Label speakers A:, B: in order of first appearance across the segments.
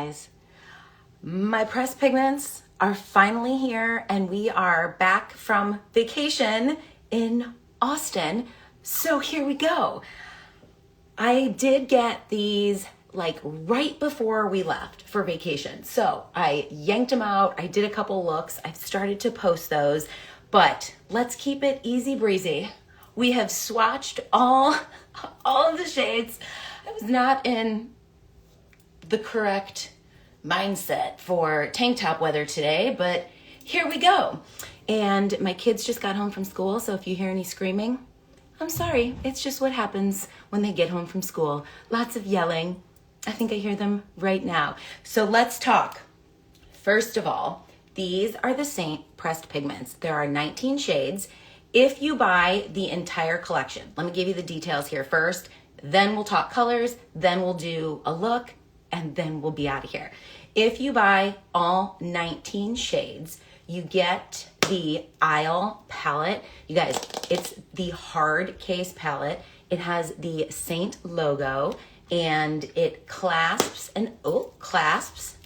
A: guys. My pressed pigments are finally here and we are back from vacation in Austin. So here we go. I did get these like right before we left for vacation. So I yanked them out. I did a couple looks. I've started to post those, but let's keep it easy breezy. We have swatched all of the shades. I was not in the correct mindset for tank top weather today, but here we go. And my kids just got home from school, so if you hear any screaming, I'm sorry. It's just what happens when they get home from school. Lots of yelling. I think I hear them right now. So let's talk. First of all, these are the Seint pressed pigments. There are 19 shades. If you buy the entire collection, let me give you the details here first, then we'll talk colors, then we'll do a look, and then we'll be out of here. If you buy all 19 shades, you get the Isle palette. You guys, it's the hard case palette. It has the Seint logo and it clasps and opens.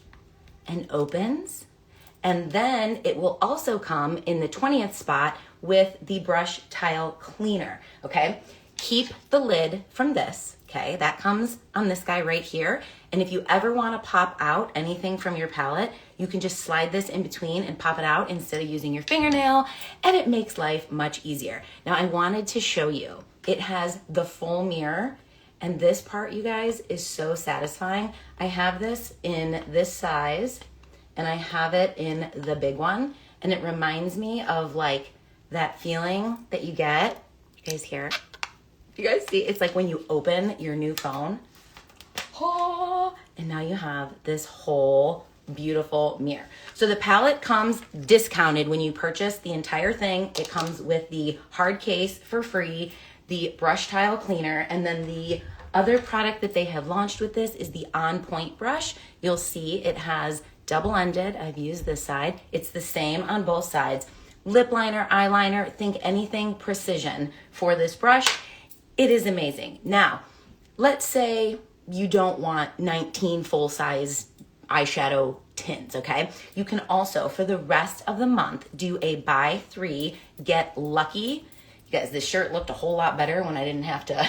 A: And then it will also come in the 20th spot with the brush tile cleaner, okay? Keep the lid from this, okay? That comes on this guy right here. And if you ever wanna pop out anything from your palette, you can just slide this in between and pop it out instead of using your fingernail, and it makes life much easier. Now I wanted to show you, it has the full mirror, and this part, you guys, is so satisfying. I have this in this size, and I have it in the big one, and it reminds me of like that feeling that you get, you guys hear? You guys see, it's like when you open your new phone, oh, and now you have this whole beautiful mirror. So the palette comes discounted when you purchase the entire thing. It comes with the hard case for free, the brush tile cleaner, and then the other product that they have launched with this is the On Point brush. You'll see it has double-ended. I've used this side. It's the same on both sides. Lip liner, eyeliner, think anything precision for this brush. It is amazing. Now, let's say you don't want 19 full-size eyeshadow tints, okay? You can also, for the rest of the month, do a buy 3, get lucky. You guys, this shirt looked a whole lot better when I didn't have to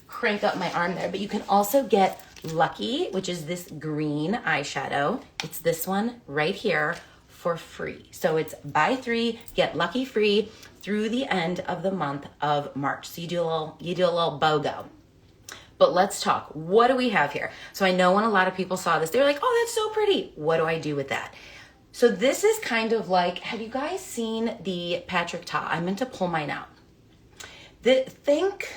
A: crank up my arm there, but you can also get lucky, which is this green eyeshadow. It's this one right here for free. So it's buy 3, get lucky free through the end of the month of March. So you do a little BOGO. But let's talk. What do we have here? So I know when a lot of people saw this, they were like, oh, that's so pretty. What do I do with that? So this is kind of like, have you guys seen the Patrick Ta? I meant to pull mine out. Think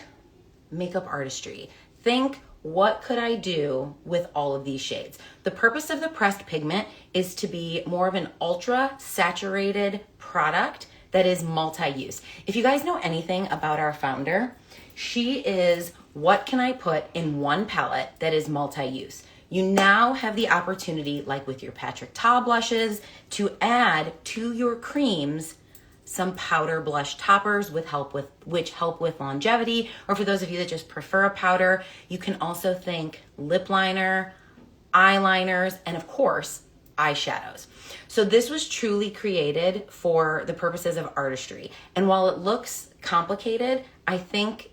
A: makeup artistry. Think, what could I do with all of these shades? The purpose of the pressed pigment is to be more of an ultra saturated product that is multi-use. If you guys know anything about our founder, she is, what can I put in one palette that is multi-use? You now have the opportunity, like with your Patrick Ta blushes, to add to your creams some powder blush toppers which help with longevity, or for those of you that just prefer a powder, you can also think lip liner, eyeliners, and of course, eyeshadows. So this was truly created for the purposes of artistry. And while it looks complicated, I think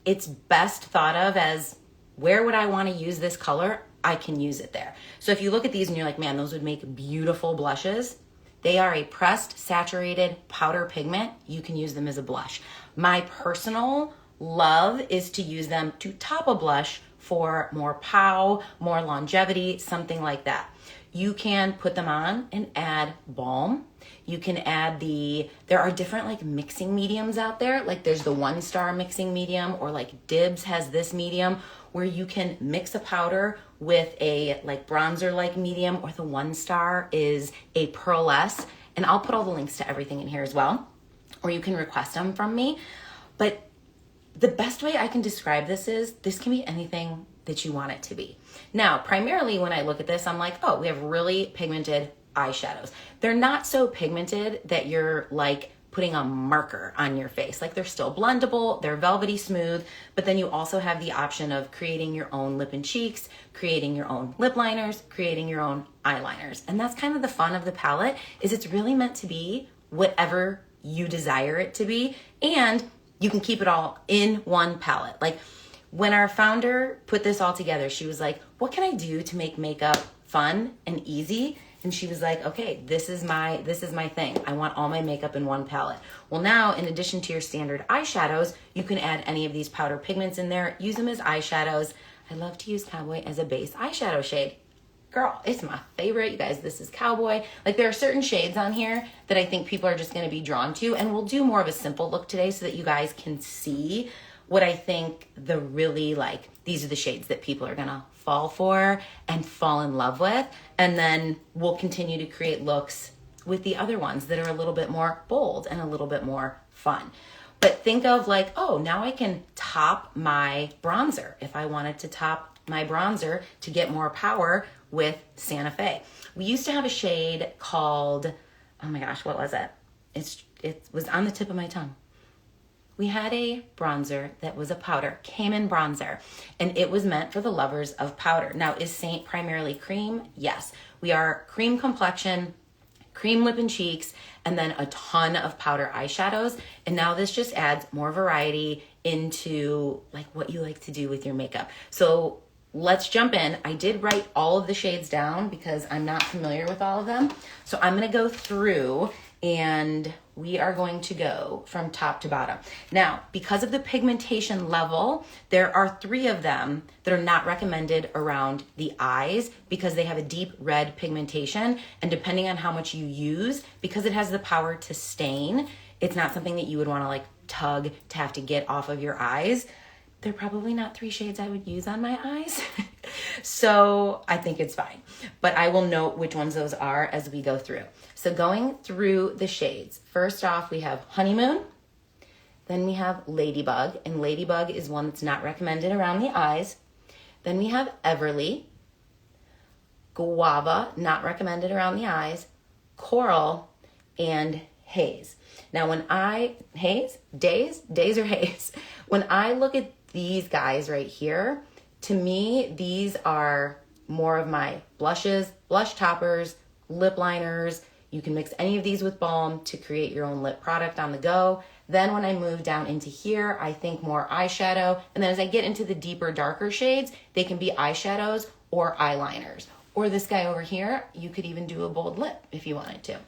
A: it's best thought of as, where would I want to use this color? I can use it there. So if you look at these and you're like, man, those would make beautiful blushes. They are a pressed, saturated powder pigment. You can use them as a blush. My personal love is to use them to top a blush for more pow, more longevity, something like that. You can put them on and add balm. You can add there are different like mixing mediums out there. Like there's the 1-star mixing medium, or like Dibs has this medium where you can mix a powder with a like bronzer like medium, or the 1-star is a pearlescent. And I'll put all the links to everything in here as well, or you can request them from me. But the best way I can describe this is, this can be anything that you want it to be. Now, primarily when I look at this, I'm like, oh, we have really pigmented eyeshadows. They're not so pigmented that you're like putting a marker on your face. Like they're still blendable, they're velvety smooth, but then you also have the option of creating your own lip and cheeks, creating your own lip liners, creating your own eyeliners. And that's kind of the fun of the palette, is it's really meant to be whatever you desire it to be, and you can keep it all in one palette. Like when our founder put this all together, she was like, what can I do to make makeup fun and easy? And she was like, okay, this is my thing. I want all my makeup in one palette. Well, now, in addition to your standard eyeshadows, you can add any of these powder pigments in there, use them as eyeshadows. I love to use Cowboy as a base eyeshadow shade. Girl, it's my favorite. You guys, this is Cowboy. Like there are certain shades on here that I think people are just gonna be drawn to, and we'll do more of a simple look today so that you guys can see what I think the really like, these are the shades that people are gonna fall for and fall in love with. And then we'll continue to create looks with the other ones that are a little bit more bold and a little bit more fun. But think of like, oh, now I can top my bronzer. If I wanted to top my bronzer to get more power with Santa Fe. We used to have a shade called, oh my gosh, what was it? It was on the tip of my tongue. We had a bronzer that was a powder, came in bronzer, and it was meant for the lovers of powder. Now, is Seint primarily cream? Yes. We are cream complexion, cream lip and cheeks, and then a ton of powder eyeshadows. And now this just adds more variety into like what you like to do with your makeup. So let's jump in. I did write all of the shades down because I'm not familiar with all of them. So I'm gonna go through and we are going to go from top to bottom. Now, because of the pigmentation level, there are 3 of them that are not recommended around the eyes because they have a deep red pigmentation. And depending on how much you use, because it has the power to stain, it's not something that you would wanna like tug to have to get off of your eyes. They're probably not 3 shades I would use on my eyes. So I think it's fine, but I will note which ones those are as we go through. So going through the shades, first off, we have Honeymoon, then we have Ladybug, and Ladybug is one that's not recommended around the eyes. Then we have Everly, Guava, not recommended around the eyes, Coral, and Haze. Now Days or Haze? When I look at these guys right here, to me, these are more of my blushes, blush toppers, lip liners. You can mix any of these with balm to create your own lip product on the go. Then when I move down into here, I think more eyeshadow. And then as I get into the deeper, darker shades, they can be eyeshadows or eyeliners. Or this guy over here, you could even do a bold lip if you wanted to.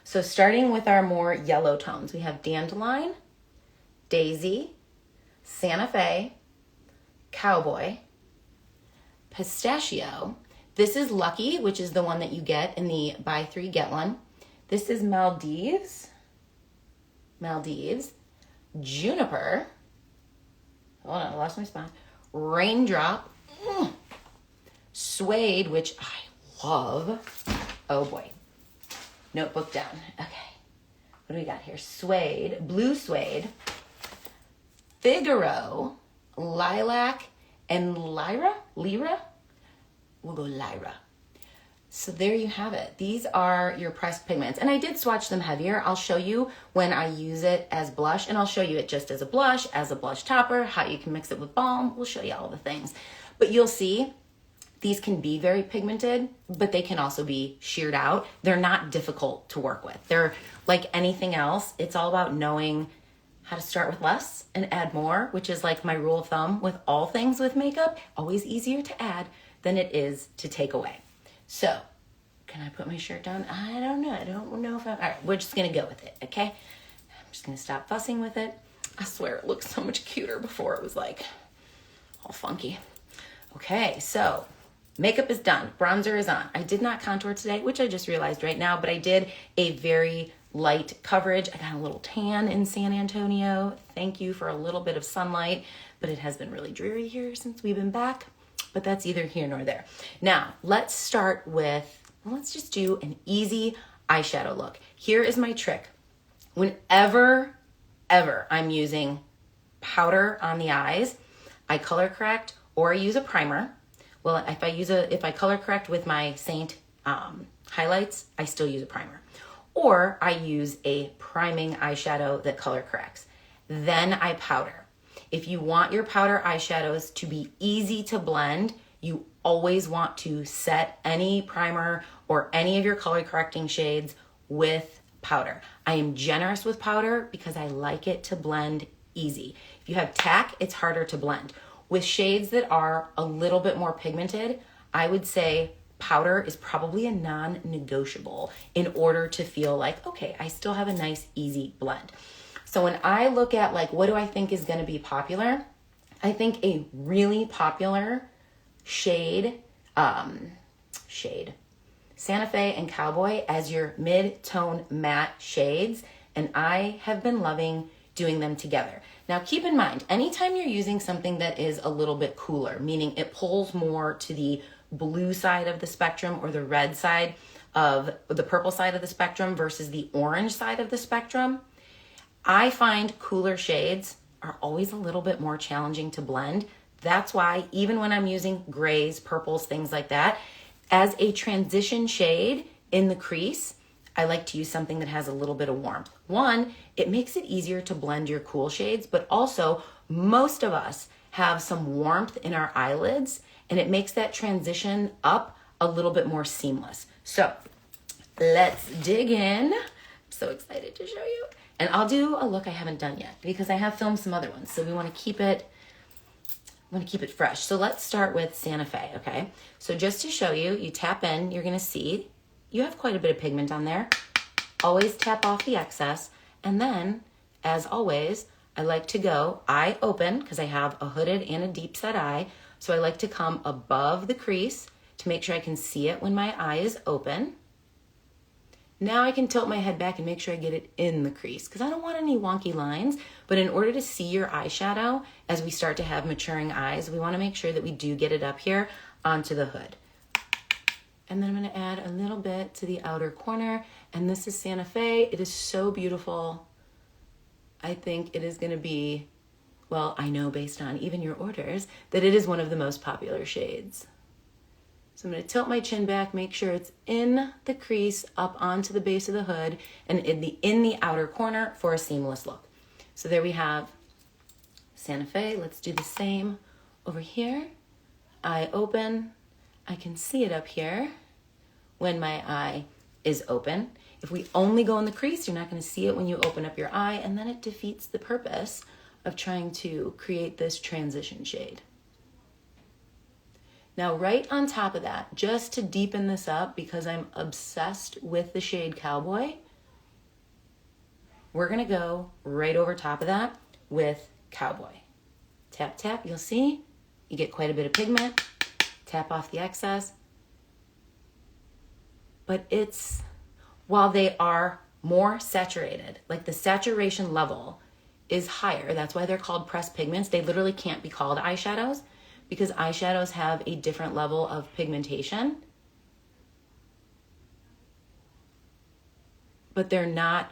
A: So starting with our more yellow tones, we have Dandelion, Daisy, Santa Fe, Cowboy, Pistachio. This is Lucky, which is the one that you get in the buy 3, get 1. This is Maldives, Juniper. Hold on, I lost my spot. Raindrop, Suede, which I love. Oh boy, notebook down. Okay, what do we got here? Suede, Blue Suede, Figaro, Lilac, and Lyra? We'll go Lyra. So there you have it. These are your pressed pigments. And I did swatch them heavier. I'll show you when I use it as blush, and I'll show you it just as a blush topper, how you can mix it with balm. We'll show you all the things. But you'll see these can be very pigmented, but they can also be sheared out. They're not difficult to work with. They're like anything else. It's all about knowing how to start with less and add more, which is like my rule of thumb with all things with makeup. Always easier to add than it is to take away. So, can I put my shirt down? I don't know. I don't know if all right, we're just gonna go with it, okay? I'm just gonna stop fussing with it. I swear it looked so much cuter before it was like all funky. Okay, so makeup is done. Bronzer is on. I did not contour today, which I just realized right now, but I did a very light coverage. I got a little tan in San Antonio. Thank you for a little bit of sunlight, but it has been really dreary here since we've been back, but that's either here nor there. Now, let's start with, let's just do an easy eyeshadow look. Here is my trick. Whenever, I'm using powder on the eyes, I color correct or I use a primer. Well, if I color correct with my Seint highlights, I still use a primer. or I use a priming eyeshadow that color corrects. Then I powder. If you want your powder eyeshadows to be easy to blend, you always want to set any primer or any of your color correcting shades with powder. I am generous with powder because I like it to blend easy. If you have tack, it's harder to blend. With shades that are a little bit more pigmented, I would say powder is probably a non-negotiable in order to feel like, okay, I still have a nice, easy blend. So when I look at like, what do I think is gonna be popular? I think a really popular shade, Santa Fe and Cowboy as your mid-tone matte shades, and I have been loving doing them together. Now keep in mind, anytime you're using something that is a little bit cooler, meaning it pulls more to the blue side of the spectrum or the red side of the purple side of the spectrum versus the orange side of the spectrum, I find cooler shades are always a little bit more challenging to blend. That's why even when I'm using grays, purples, things like that, as a transition shade in the crease, I like to use something that has a little bit of warmth. One, it makes it easier to blend your cool shades, but also most of us have some warmth in our eyelids, and it makes that transition up a little bit more seamless. So let's dig in. I'm so excited to show you. And I'll do a look I haven't done yet because I have filmed some other ones. So we want to keep it fresh. So let's start with Santa Fe, okay? So just to show you, you tap in, you're gonna see you have quite a bit of pigment on there. Always tap off the excess. And then, as always, I like to go eye open because I have a hooded and a deep set eye. So I like to come above the crease to make sure I can see it when my eye is open. Now I can tilt my head back and make sure I get it in the crease because I don't want any wonky lines. But in order to see your eyeshadow, as we start to have maturing eyes, we want to make sure that we do get it up here onto the hood. And then I'm going to add a little bit to the outer corner. And this is Santa Fe. It is so beautiful. I think it is going to be, well, I know based on even your orders, that it is one of the most popular shades. So I'm going to tilt my chin back, make sure it's in the crease, up onto the base of the hood, and in the outer corner for a seamless look. So there we have Santa Fe. Let's do the same over here. Eye open. I can see it up here when my eye is open. If we only go in the crease, you're not going to see it when you open up your eye, and then it defeats the purpose of trying to create this transition shade. Now, right on top of that, just to deepen this up, because I'm obsessed with the shade Cowboy, we're going to go right over top of that with Cowboy. Tap, tap, you'll see you get quite a bit of pigment. Tap off the excess. But while they are more saturated, like the saturation level is higher, that's why they're called pressed pigments. They literally can't be called eyeshadows because eyeshadows have a different level of pigmentation. But they're not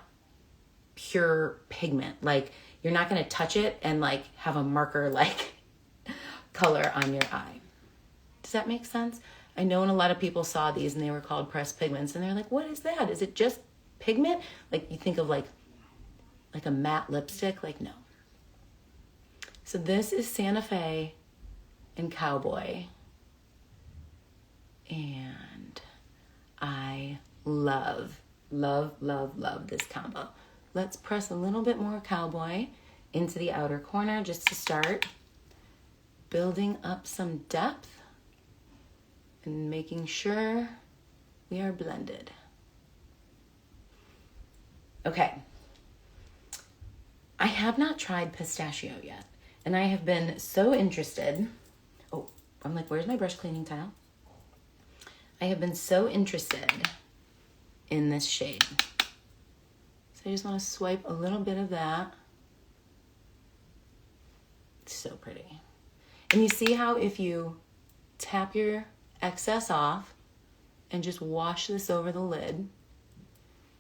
A: pure pigment. Like, you're not going to touch it and like have a marker like color on your eye. Does that make sense? I know when a lot of people saw these and they were called pressed pigments and they're like, what is that? Is it just pigment? Like, you think of like a matte lipstick. Like, no. So this is Santa Fe and Cowboy. And I love this combo. Let's press a little bit more Cowboy into the outer corner just to start building up some depth and making sure we are blended. Okay. I have not tried pistachio yet, and I have been so interested. Oh, I'm like, where's my brush cleaning towel? I have been so interested in this shade. So I just want to swipe a little bit of that. It's so pretty. And you see how if you tap your excess off and just wash this over the lid,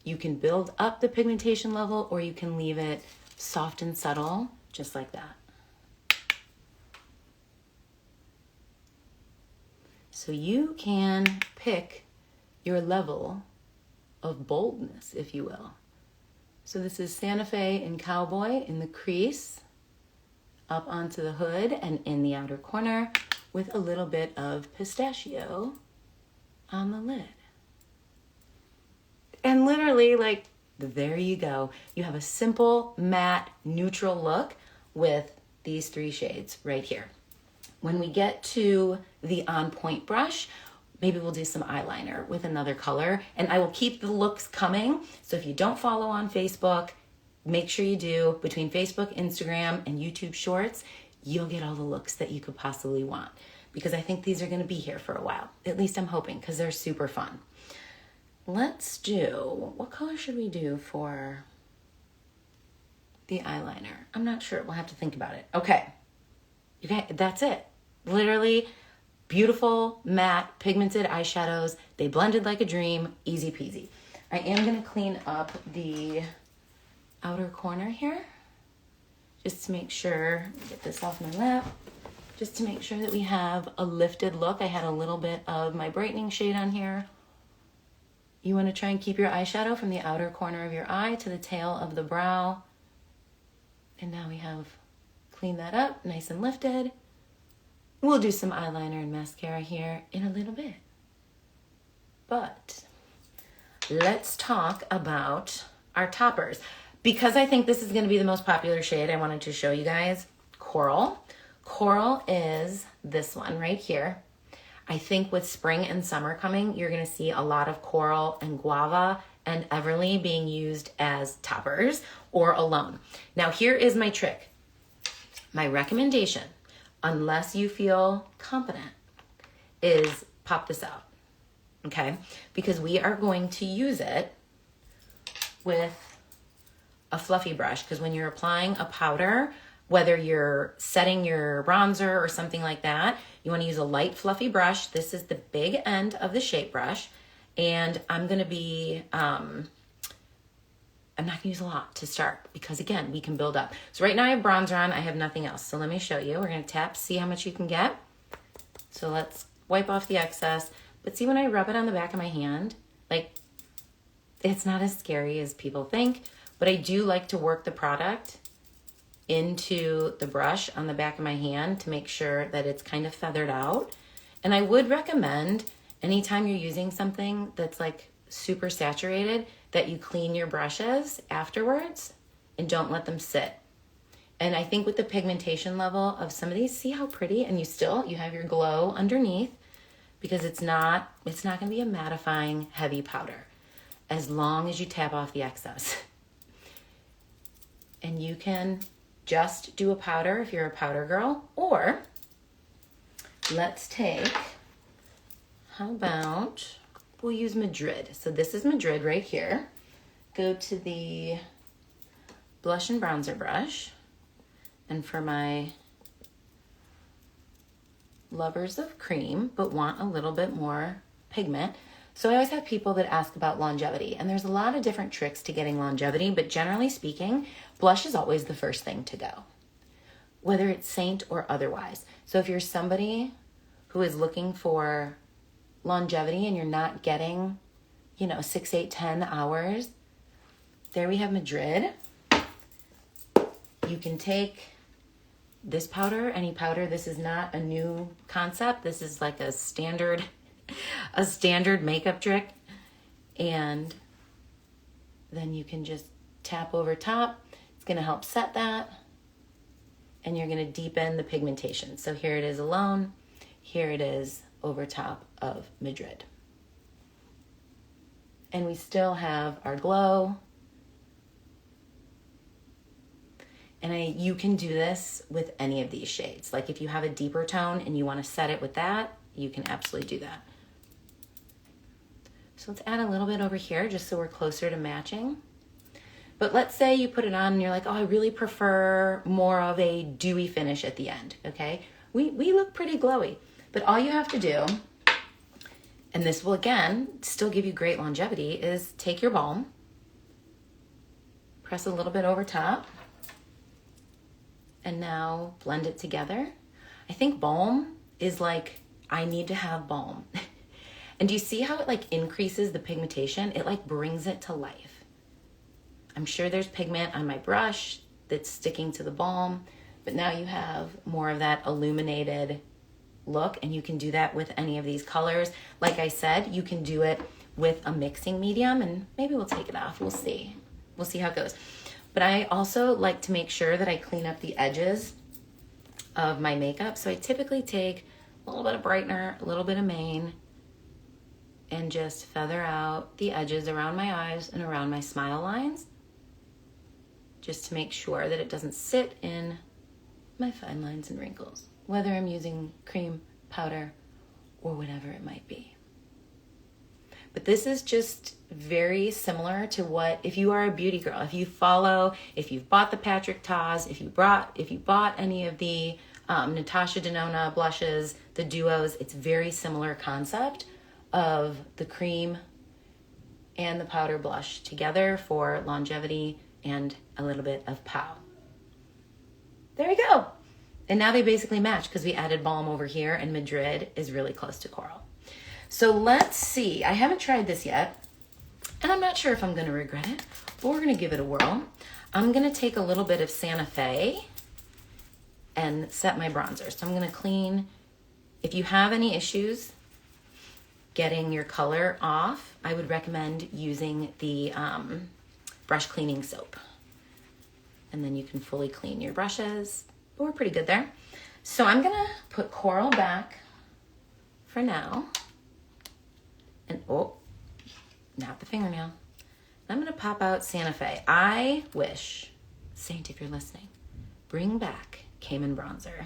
A: you can build up the pigmentation level or you can leave it soft and subtle, just like that. So you can pick your level of boldness, if you will. So this is Santa Fe and Cowboy in the crease, up onto the hood and in the outer corner, with a little bit of pistachio on the lid. And literally, like, there you go. You have a simple, matte, neutral look with these 3 shades right here. When we get to the On Point brush, maybe we'll do some eyeliner with another color, and I will keep the looks coming. So if you don't follow on Facebook, make sure you do. Between Facebook, Instagram, and YouTube Shorts, you'll get all the looks that you could possibly want, because I think these are gonna be here for a while. At least I'm hoping, because they're super fun. Let's do, what color should we do for the eyeliner? I'm not sure, we'll have to think about it. Okay, that's it. Literally, beautiful, matte, pigmented eyeshadows. They blended like a dream, easy peasy. I am gonna clean up the outer corner here, just to make sure, get this off my lap, just to make sure that we have a lifted look. I had a little bit of my brightening shade on here. You wanna try and keep your eyeshadow from the outer corner of your eye to the tail of the brow. And now we have cleaned that up, nice and lifted. We'll do some eyeliner and mascara here in a little bit. But let's talk about our toppers. Because I think this is gonna be the most popular shade, I wanted to show you guys Coral. Coral is this one right here. I think with spring and summer coming, you're gonna see a lot of Coral and Guava and Everly being used as toppers or alone. Now here is my trick. My recommendation, unless you feel confident, is pop this out, okay? Because we are going to use it with a fluffy brush, because when you're applying a powder, whether you're setting your bronzer or something like that, you want to use a light fluffy brush. This is the big end of the shape brush, and I'm going to be, I'm not going to use a lot to start, because again, we can build up. So right now I have bronzer on, I have nothing else. So let me show you. We're going to tap, see how much you can get. So let's wipe off the excess. But see, when I rub it on the back of my hand, like, it's not as scary as people think, but I do like to work the product into the brush on the back of my hand to make sure that it's kind of feathered out. And I would recommend anytime you're using something that's like super saturated, that you clean your brushes afterwards and don't let them sit. And I think with the pigmentation level of some of these, see how pretty, and you have your glow underneath, because it's not gonna be a mattifying heavy powder as long as you tap off the excess. And you can just do a powder if you're a powder girl, or let's take, how about, we'll use Madrid. So this is Madrid right here. Go to the blush and bronzer brush, and for my lovers of cream but want a little bit more pigment. So I always have people that ask about longevity, and there's a lot of different tricks to getting longevity, but generally speaking, blush is always the first thing to go, whether it's Seint or otherwise. So if you're somebody who is looking for longevity and you're not getting, 6, 8, 10 hours, there we have Madrid. You can take this powder, any powder. This is not a new concept. This is like a standard makeup trick. And then you can just tap over top. It's gonna help set that. And you're gonna deepen the pigmentation. So here it is alone. Here it is over top of Madrid. And we still have our glow. And you can do this with any of these shades. Like if you have a deeper tone and you wanna set it with that, you can absolutely do that. So let's add a little bit over here just so we're closer to matching. But let's say you put it on and you're like, oh, I really prefer more of a dewy finish at the end, okay? We look pretty glowy, but all you have to do, and this will again still give you great longevity, is take your balm, press a little bit over top, and now blend it together. I think balm is like, I need to have balm. And do you see how it like increases the pigmentation? It like brings it to life. I'm sure there's pigment on my brush that's sticking to the balm, but now you have more of that illuminated look, and you can do that with any of these colors. Like I said, you can do it with a mixing medium, and maybe we'll take it off. We'll see. We'll see how it goes. But I also like to make sure that I clean up the edges of my makeup. So I typically take a little bit of brightener, a little bit of mane, and just feather out the edges around my eyes and around my smile lines, just to make sure that it doesn't sit in my fine lines and wrinkles, whether I'm using cream, powder, or whatever it might be. But this is just very similar to what, if you are a beauty girl, if you've bought the Patrick Ta's, if you bought any of the Natasha Denona blushes, the duos, it's very similar concept of the cream and the powder blush together for longevity and a little bit of pow. There you go. And now they basically match because we added balm over here, and Madrid is really close to coral. So let's see. I haven't tried this yet, and I'm not sure if I'm going to regret it, but we're going to give it a whirl. I'm going to take a little bit of Santa Fe and set my bronzer. So I'm going to clean. If you have any issues getting your color off, I would recommend using the brush cleaning soap. And then you can fully clean your brushes. But we're pretty good there. So I'm going to put coral back for now. And oh, not the fingernail. I'm going to pop out Santa Fe. I wish, Seint, if you're listening, bring back Cayman bronzer.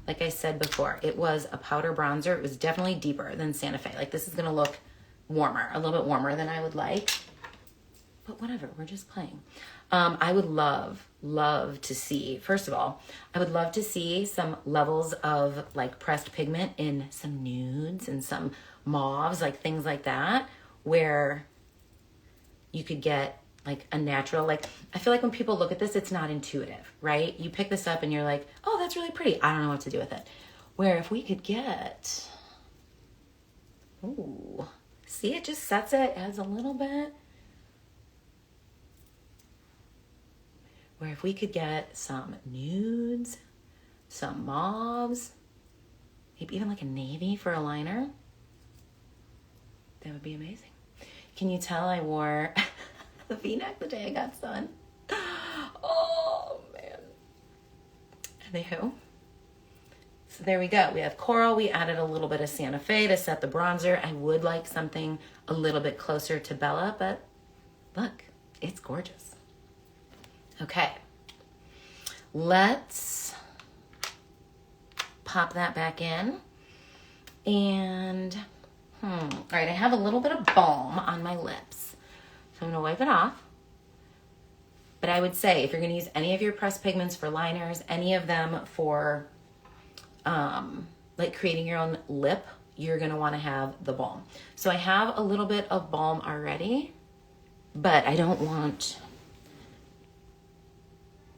A: Like I said before, it was a powder bronzer. It was definitely deeper than Santa Fe. Like, this is going to look warmer, a little bit warmer than I would like. But whatever, we're just playing. I would love to see, first of all, I would love to see some levels of like pressed pigment in some nudes and some mauves, like things like that, where you could get like a natural, like, I feel like when people look at this, it's not intuitive, right? You pick this up and you're like, oh, that's really pretty. I don't know what to do with it. Where if we could get, ooh, see, it just sets it as a little bit. Where if we could get some nudes, some mauves, maybe even like a navy for a liner, that would be amazing. Can you tell I wore the V-neck the day I got sun? Oh, man. Anywho. So there we go. We have coral. We added a little bit of Santa Fe to set the bronzer. I would like something a little bit closer to Bella, but look, it's gorgeous. Okay, let's pop that back in. And, all right, I have a little bit of balm on my lips. So I'm gonna wipe it off. But I would say if you're gonna use any of your pressed pigments for liners, any of them for like creating your own lip, you're gonna wanna have the balm. So I have a little bit of balm already, but I don't want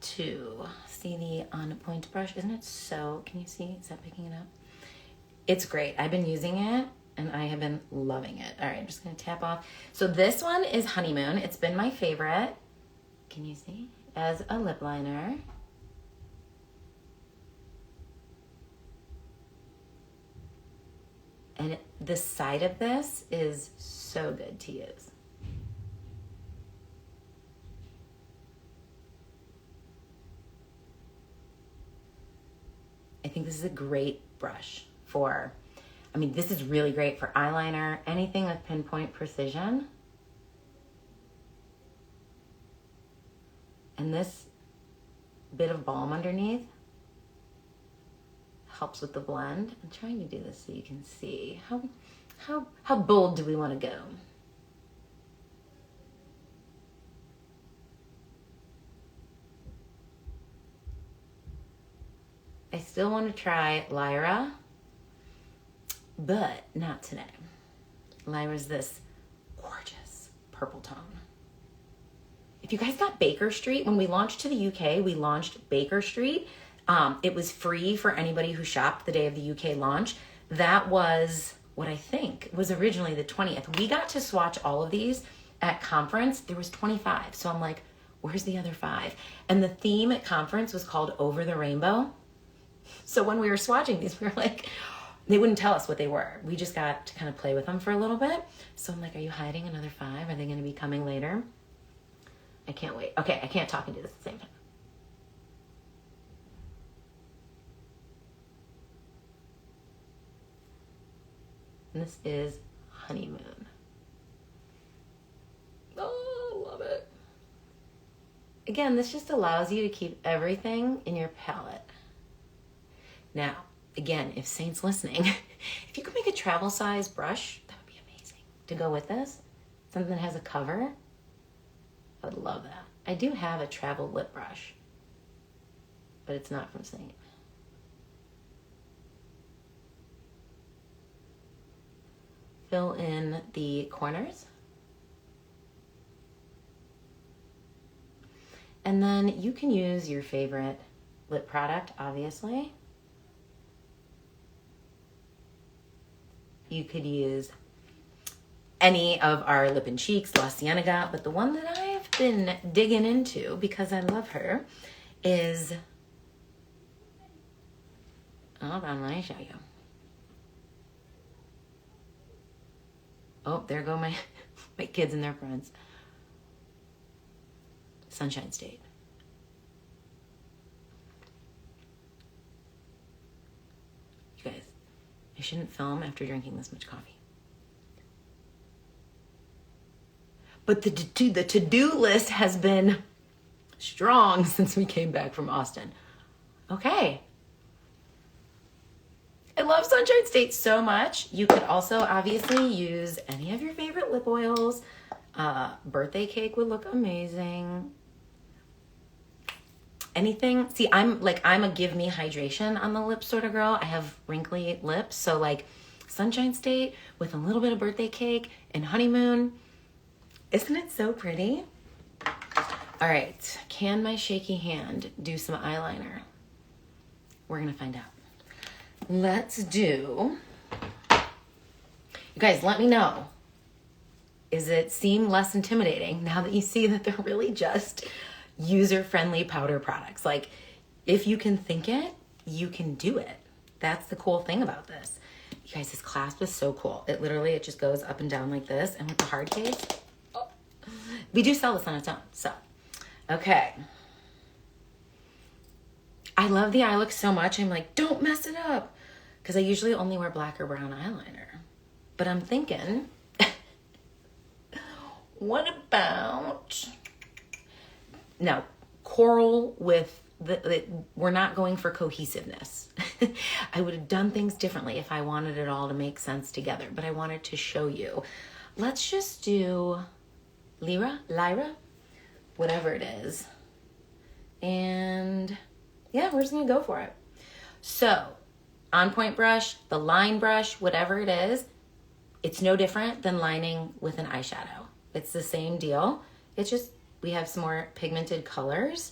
A: to see the on point brush. Isn't it so, can you see, is that picking it up? It's great. I've been using it and I have been loving it. All right, I'm just gonna tap off. So this one is Honeymoon. It's been my favorite. Can you see? As a lip liner. And the side of this is so good to use. I think this is a great brush for, I mean, this is really great for eyeliner, anything with pinpoint precision. And this bit of balm underneath helps with the blend. I'm trying to do this so you can see how bold do we want to go. I still want to try Lyra, but not today. Lyra's this gorgeous purple tone. If you guys got Baker Street, when we launched to the UK, we launched Baker Street. It was free for anybody who shopped the day of the UK launch. That was what I think was originally the 20th. We got to swatch all of these at conference. There was 25. So I'm like, where's the other 5? And the theme at conference was called Over the Rainbow. So when we were swatching these, we were like, they wouldn't tell us what they were. We just got to kind of play with them for a little bit. So I'm like, are you hiding another 5? Are they going to be coming later? I can't wait. Okay, I can't talk and do this at the same time. And this is Honeymoon. Oh, love it. Again, this just allows you to keep everything in your palette. Now, again, if Seint's listening, if you could make a travel size brush, that would be amazing to go with this. Something that has a cover. I would love that. I do have a travel lip brush, but it's not from Seint. Fill in the corners. And then you can use your favorite lip product, obviously. You could use any of our Lip and Cheeks, La Cienega, but the one that I've been digging into because I love her is, hold on, let me show you. Oh, there go my kids and their friends. Sunshine State. You guys, I shouldn't film after drinking this much coffee. But the to-do list has been strong since we came back from Austin. Okay. I love Sunshine State so much. You could also obviously use any of your favorite lip oils. Birthday cake would look amazing. Anything. See, I'm a give me hydration on the lips sort of girl. I have wrinkly lips. So like Sunshine State with a little bit of birthday cake and Honeymoon. Isn't it so pretty? All right. Can my shaky hand do some eyeliner? We're going to find out. Let's do, you guys, let me know. Is it seem less intimidating now that you see that they're really just user-friendly powder products? Like, if you can think it, you can do it. That's the cool thing about this. You guys, this clasp is so cool. It just goes up and down like this. And with the hard case, we do sell this on its own. So, okay. I love the eye look so much. I'm like, don't mess it up. Because I usually only wear black or brown eyeliner. But I'm thinking, what about, no, coral with, we're not going for cohesiveness. I would have done things differently if I wanted it all to make sense together. But I wanted to show you. Let's just do Lyra, whatever it is. And yeah, we're just going to go for it. So, on point brush, the line brush, whatever it is, it's no different than lining with an eyeshadow. It's the same deal. It's just, we have some more pigmented colors.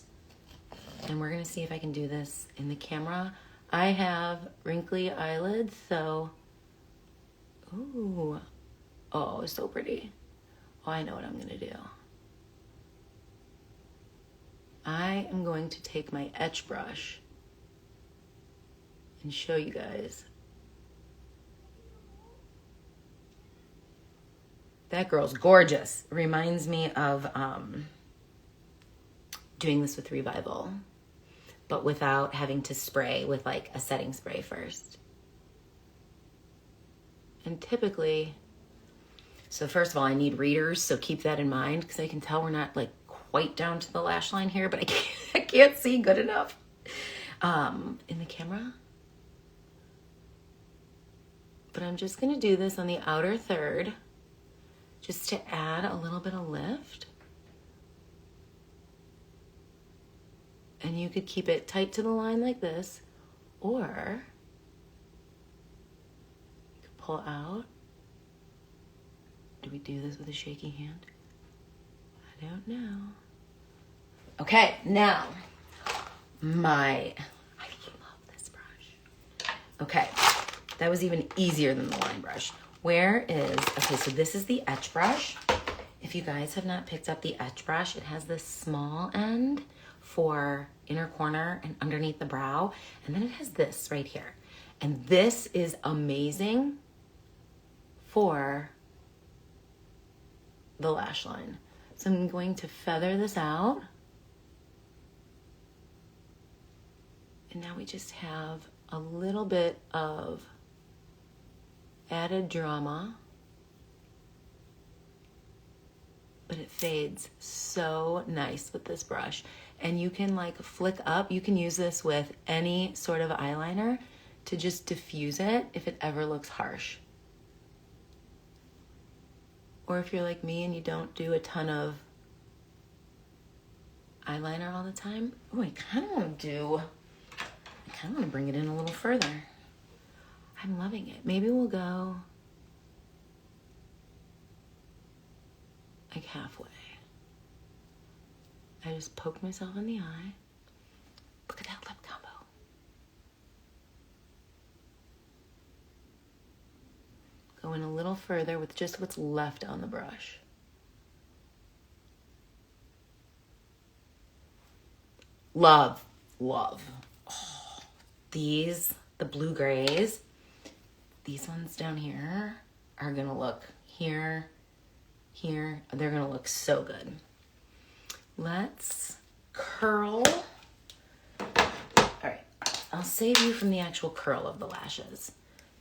A: And we're going to see if I can do this in the camera. I have wrinkly eyelids, so, ooh, oh, it's so pretty. Oh, I know what I'm going to do. I am going to take my etch brush and show you guys. That girl's gorgeous. Reminds me of doing this with Revival, but without having to spray with like a setting spray first. And typically, so first of all, I need readers, so keep that in mind because I can tell we're not like quite down to the lash line here, but I can't see good enough in the camera. But I'm just going to do this on the outer third just to add a little bit of lift. And you could keep it tight to the line like this, or you could pull out. Do we do this with a shaky hand? I don't know. Okay, now I love this brush. Okay, That was even easier than the line brush. Okay, so this is the etch brush. If you guys have not picked up the etch brush, it has this small end for inner corner and underneath the brow. And then it has this right here. And this is amazing for the lash line. So I'm going to feather this out. And now we just have a little bit of added drama. But it fades so nice with this brush. And you can like flick up. You can use this with any sort of eyeliner to just diffuse it if it ever looks harsh. Or if you're like me and you don't do a ton of eyeliner all the time. Oh, I kind of want to bring it in a little further. I'm loving it. Maybe we'll go like halfway. I just poked myself in the eye. Look at that lip combo. Go in a little further with just what's left on the brush. Love, love. Oh, these, the blue grays, these ones down here are gonna look here, they're gonna look so good. Let's curl. All right, I'll save you from the actual curl of the lashes,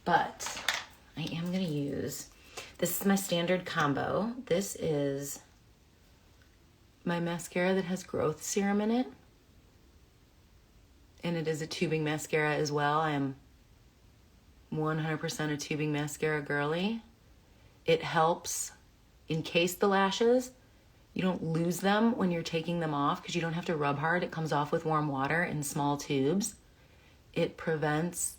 A: but I am gonna use, this is my standard combo. This is my mascara that has growth serum in it. And it is a tubing mascara as well. I am 100% a tubing mascara girly. It helps encase the lashes. You don't lose them when you're taking them off because you don't have to rub hard. It comes off with warm water in small tubes. It prevents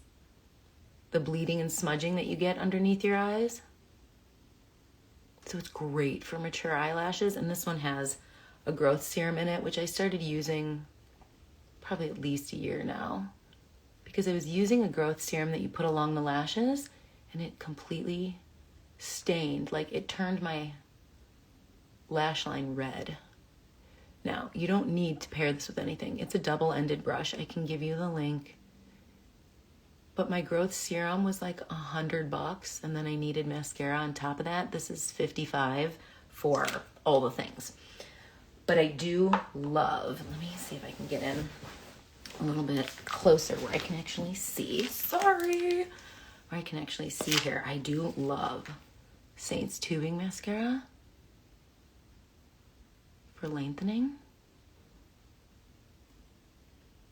A: the bleeding and smudging that you get underneath your eyes. So it's great for mature eyelashes. And this one has a growth serum in it, which I started using probably at least a year now, because I was using a growth serum that you put along the lashes and it completely stained, like it turned my lash line red. Now, you don't need to pair this with anything. It's a double-ended brush. I can give you the link. But my growth serum was like $100, and then I needed mascara on top of that. This is $55 for all the things. But I do love, let me see if I can get in a little bit closer where I can actually see. Sorry. Where I can actually see here. I do love Seint's tubing mascara for lengthening.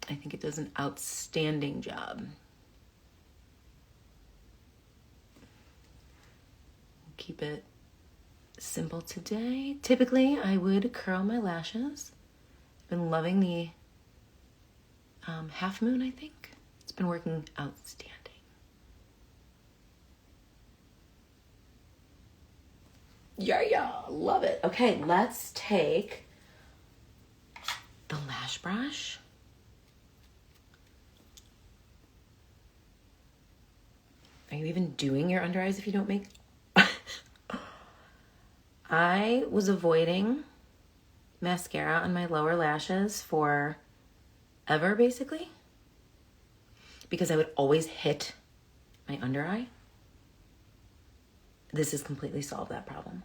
A: I think it does an outstanding job. Keep it simple today. Typically, I would curl my lashes. I've been loving the half moon, I think. It's been working outstanding. Yeah, love it. Okay, let's take the lash brush. Are you even doing your under eyes if you don't make... I was avoiding mascara on my lower lashes for ever, basically, because I would always hit my under eye. This has completely solved that problem.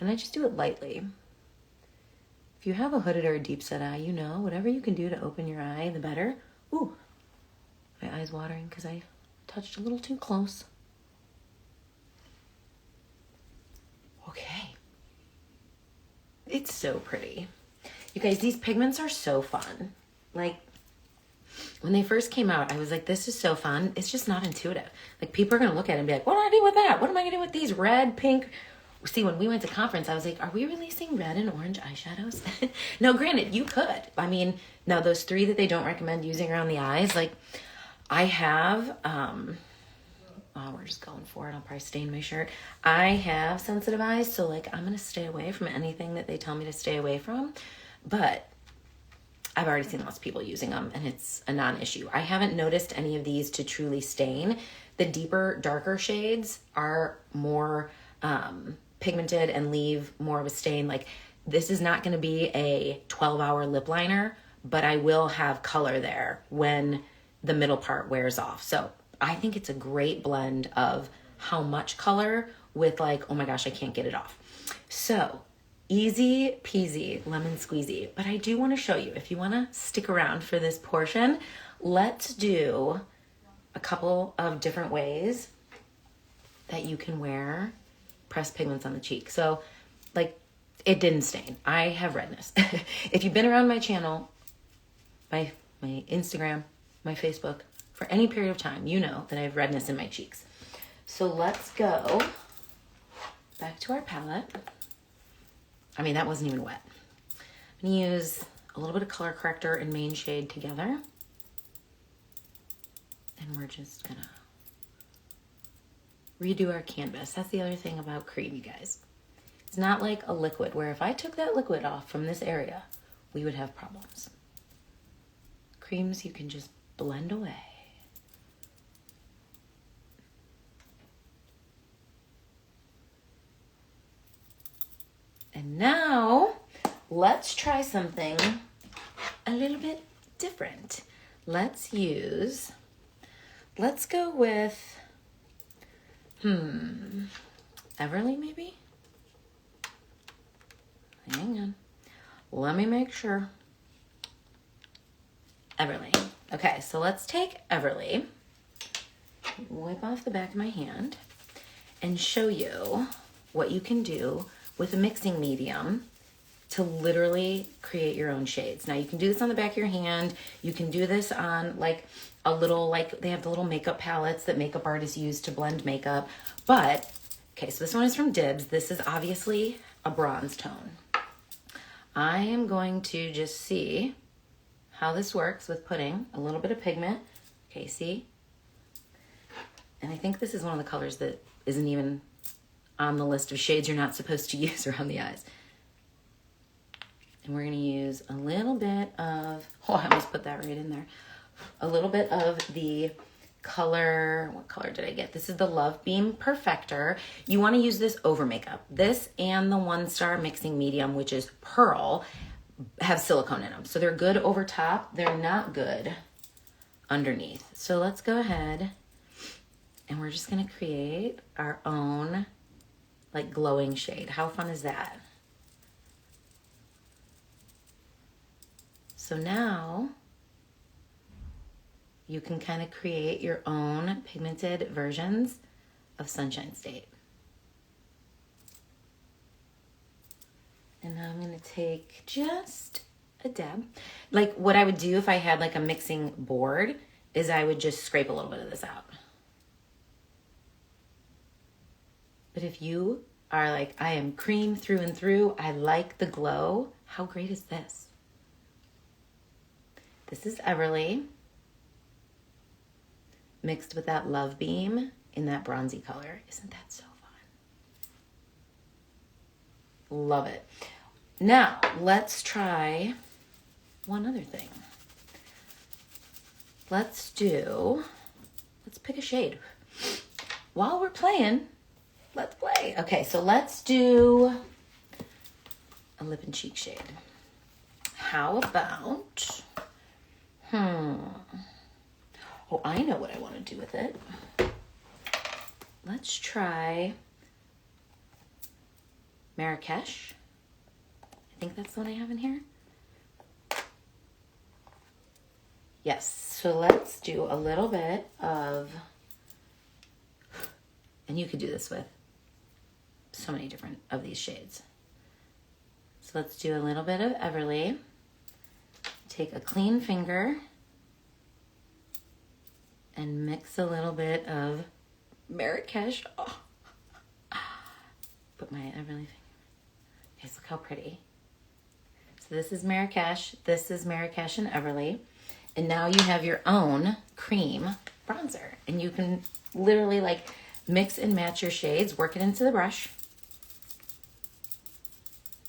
A: And I just do it lightly. If you have a hooded or a deep set eye, you know, whatever you can do to open your eye, the better. Ooh, my eye's watering because I touched a little too close. Okay. It's so pretty. You guys, these pigments are so fun. Like, when they first came out, I was like, this is so fun. It's just not intuitive. Like, people are going to look at it and be like, what do I do with that? What am I going to do with these red, pink? See, when we went to conference, I was like, are we releasing red and orange eyeshadows? No, granted, you could. I mean, now those 3 that they don't recommend using around the eyes, like, I have, we're just going for it. I'll probably stain my shirt. I have sensitive eyes, so like I'm going to stay away from anything that they tell me to stay away from. But I've already seen lots of people using them and it's a non-issue. I haven't noticed any of these to truly stain. The deeper, darker shades are more pigmented and leave more of a stain. Like this is not gonna be a 12-hour lip liner, but I will have color there when the middle part wears off. So I think it's a great blend of how much color with like, oh my gosh, I can't get it off. So easy peasy lemon squeezy. But I do want to show you, if you want to stick around for this portion, let's do a couple of different ways that you can wear pressed pigments on the cheek. So like it didn't stain. I have redness. If you've been around my channel, my Instagram, my Facebook, for any period of time, you know that I have redness in my cheeks. So let's go back to our palette. I mean, that wasn't even wet. I'm gonna use a little bit of color corrector and main shade together. And we're just gonna redo our canvas. That's the other thing about cream, you guys. It's not like a liquid where if I took that liquid off from this area, we would have problems. Creams you can just blend away. And now let's try something a little bit different. Let's go with, Everly maybe? Hang on. Let me make sure. Everly. Okay, so let's take Everly, wipe off the back of my hand, and show you what you can do with a mixing medium to literally create your own shades. Now you can do this on the back of your hand. You can do this on like a little, like they have the little makeup palettes that makeup artists use to blend makeup. But, okay, so this one is from Dibs. This is obviously a bronze tone. I am going to just see how this works with putting a little bit of pigment. Okay, see? And I think this is one of the colors that isn't even on the list of shades you're not supposed to use around the eyes. And we're gonna use a little bit of, oh, I almost put that right in there. A little bit of the color, what color did I get? This is the Love Beam Perfector. You wanna use this over makeup. This and the One Star Mixing Medium, which is Pearl, have silicone in them. So they're good over top, they're not good underneath. So let's go ahead and we're just gonna create our own like glowing shade. How fun is that? So now you can kind of create your own pigmented versions of Sunshine State. And now I'm gonna take just a dab. Like what I would do if I had like a mixing board is I would just scrape a little bit of this out. But if you are like, I am cream through and through, I like the glow, how great is this? This is Everly mixed with that Love Beam in that bronzy color. Isn't that so fun? Love it. Now, let's try one other thing. Let's pick a shade. While we're playing, let's play. Okay, so let's do a lip and cheek shade. How about, oh, I know what I want to do with it. Let's try Marrakesh. I think that's the one I have in here. Yes, so let's do a little bit of, and you could do this with so many different of these shades. So let's do a little bit of Everly. Take a clean finger and mix a little bit of Marrakesh. Oh. Put my Everly finger. Okay, so look how pretty. So this is Marrakesh and Everly. And now you have your own cream bronzer. And you can literally like mix and match your shades, work it into the brush.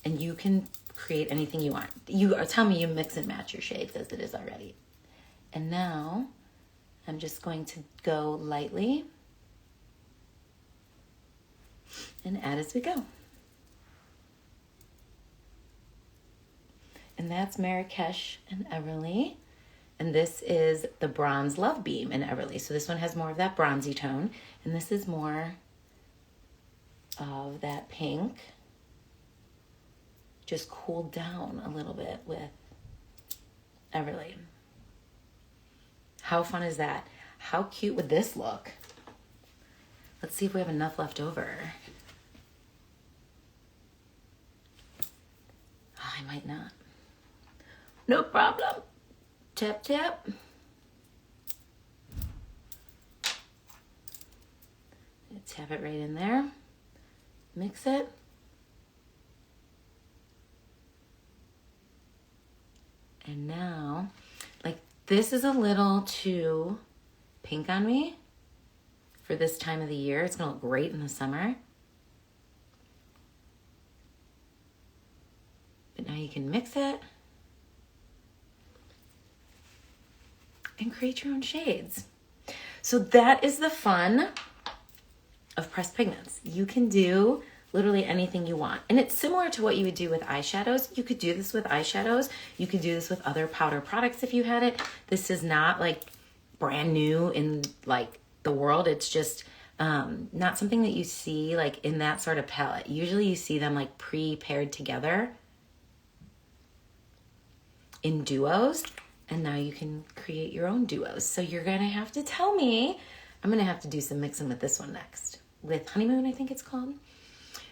A: And you can create anything you want. You tell me you mix and match your shades as it is already. And now I'm just going to go lightly and add as we go. And that's Marrakesh and Everly. And this is the Bronze Love Beam in Everly. So this one has more of that bronzy tone. And this is more of that pink. Just cooled down a little bit with Everly. How fun is that? How cute would this look? Let's see if we have enough left over. Oh, I might not. No problem. Tap, tap. Tap it right in there. Mix it. And now, like, this is a little too pink on me for this time of the year. It's gonna look great in the summer. But now you can mix it and create your own shades. So that is the fun of pressed pigments. You can do literally anything you want. And it's similar to what you would do with eyeshadows. You could do this with eyeshadows. You could do this with other powder products if you had it. This is not like brand new in like the world. It's just not something that you see like in that sort of palette. Usually you see them like pre-paired together in duos. And now you can create your own duos. So you're gonna have to tell me, I'm gonna have to do some mixing with this one next. With Honeymoon, I think it's called.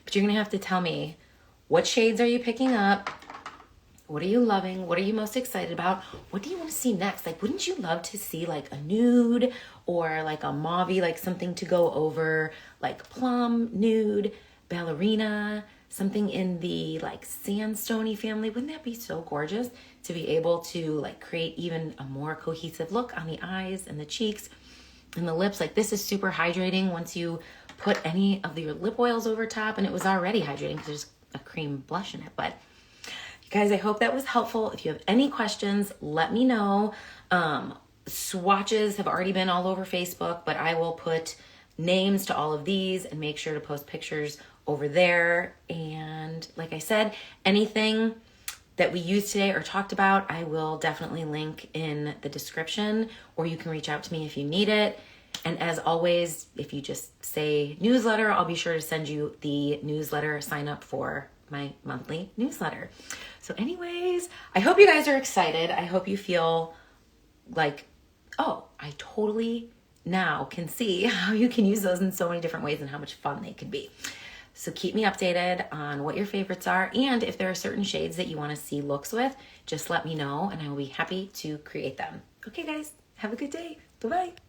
A: But you're gonna have to tell me, what shades are you picking up? What are you loving? What are you most excited about? What do you wanna see next? Like, wouldn't you love to see like a nude or like a mauve-y, like something to go over, like plum, nude, ballerina, something in the like sandstone-y family? Wouldn't that be so gorgeous to be able to like create even a more cohesive look on the eyes and the cheeks and the lips? Like, this is super hydrating once you put any of your lip oils over top, and it was already hydrating because there's a cream blush in it. But you guys, I hope that was helpful. If you have any questions, let me know. Swatches have already been all over Facebook, but I will put names to all of these and make sure to post pictures over there. And like I said, anything that we used today or talked about, I will definitely link in the description, or you can reach out to me if you need it. And as always, if you just say newsletter, I'll be sure to send you the newsletter. Sign up for my monthly newsletter. So anyways, I hope you guys are excited. I hope you feel like, oh, I totally now can see how you can use those in so many different ways and how much fun they could be. So keep me updated on what your favorites are. And if there are certain shades that you want to see looks with, just let me know and I will be happy to create them. Okay, guys, have a good day. Bye-bye.